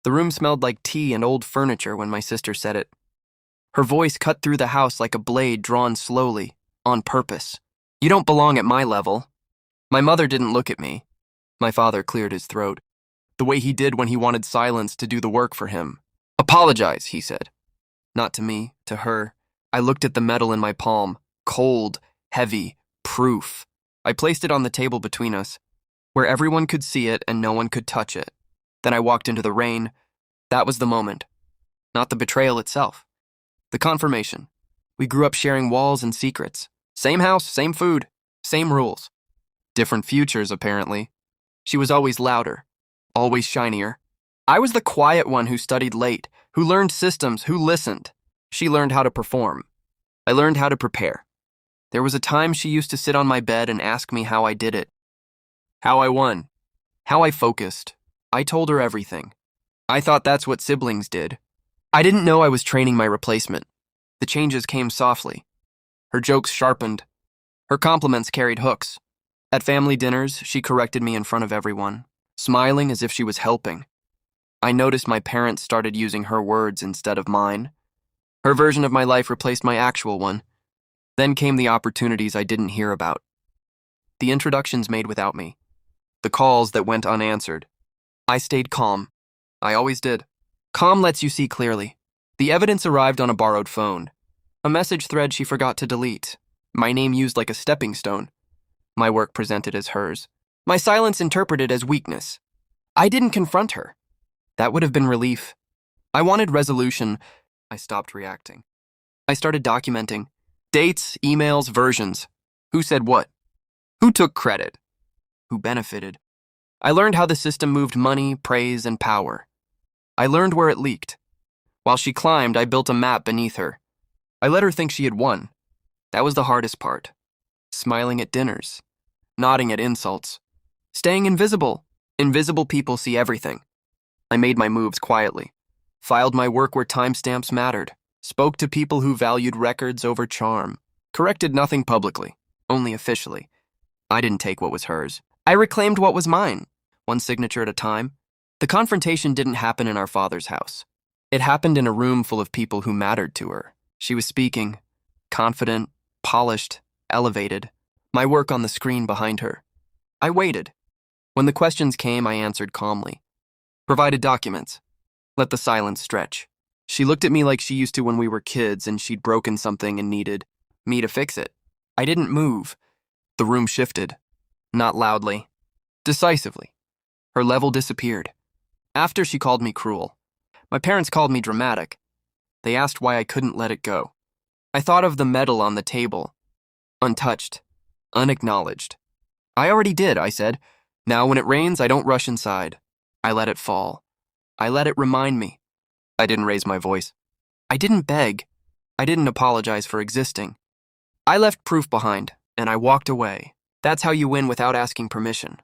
The room smelled like tea and old furniture when my sister said it. Her voice cut through the house like a blade drawn slowly, on purpose. You don't belong at my level. My mother didn't look at me. My father cleared his throat, the way he did when he wanted silence to do the work for him. Apologize, he said. Not to me, to her. I looked at the metal in my palm, cold, heavy, proof. I placed it on the table between us, where everyone could see it and no one could touch it. Then I walked into the rain. That was the moment. Not the betrayal itself. The confirmation. We grew up sharing walls and secrets. Same house, same food, same rules. Different futures, apparently. She was always louder, always shinier. I was the quiet one who studied late, who learned systems, who listened. She learned how to perform. I learned how to prepare. There was a time she used to sit on my bed and ask me how I did it. How I won. How I focused. I told her everything. I thought that's what siblings did. I didn't know I was training my replacement. The changes came softly. Her jokes sharpened. Her compliments carried hooks. At family dinners, she corrected me in front of everyone, smiling as if she was helping. I noticed my parents started using her words instead of mine. Her version of my life replaced my actual one. Then came the opportunities I didn't hear about. The introductions made without me. The calls that went unanswered. I stayed calm. I always did. Calm lets you see clearly. The evidence arrived on a borrowed phone. A message thread she forgot to delete. My name used like a stepping stone. My work presented as hers. My silence interpreted as weakness. I didn't confront her. That would have been relief. I wanted resolution. I stopped reacting. I started documenting. Dates, emails, versions. Who said what? Who took credit? Who benefited? I learned how the system moved money, praise, and power. I learned where it leaked. While she climbed, I built a map beneath her. I let her think she had won. That was the hardest part. Smiling at dinners. Nodding at insults. Staying invisible. Invisible people see everything. I made my moves quietly. Filed my work where timestamps mattered. Spoke to people who valued records over charm. Corrected nothing publicly, only officially. I didn't take what was hers. I reclaimed what was mine, one signature at a time. The confrontation didn't happen in our father's house. It happened in a room full of people who mattered to her. She was speaking, confident, polished, elevated. My work on the screen behind her. I waited. When the questions came, I answered calmly. Provided documents. Let the silence stretch. She looked at me like she used to when we were kids and she'd broken something and needed me to fix it. I didn't move. The room shifted. Not loudly. Decisively. Her level disappeared. After, she called me cruel. My parents called me dramatic. They asked why I couldn't let it go. I thought of the metal on the table. Untouched. Unacknowledged. I already did, I said. Now when it rains, I don't rush inside. I let it fall. I let it remind me. I didn't raise my voice. I didn't beg. I didn't apologize for existing. I left proof behind, and I walked away. That's how you win without asking permission.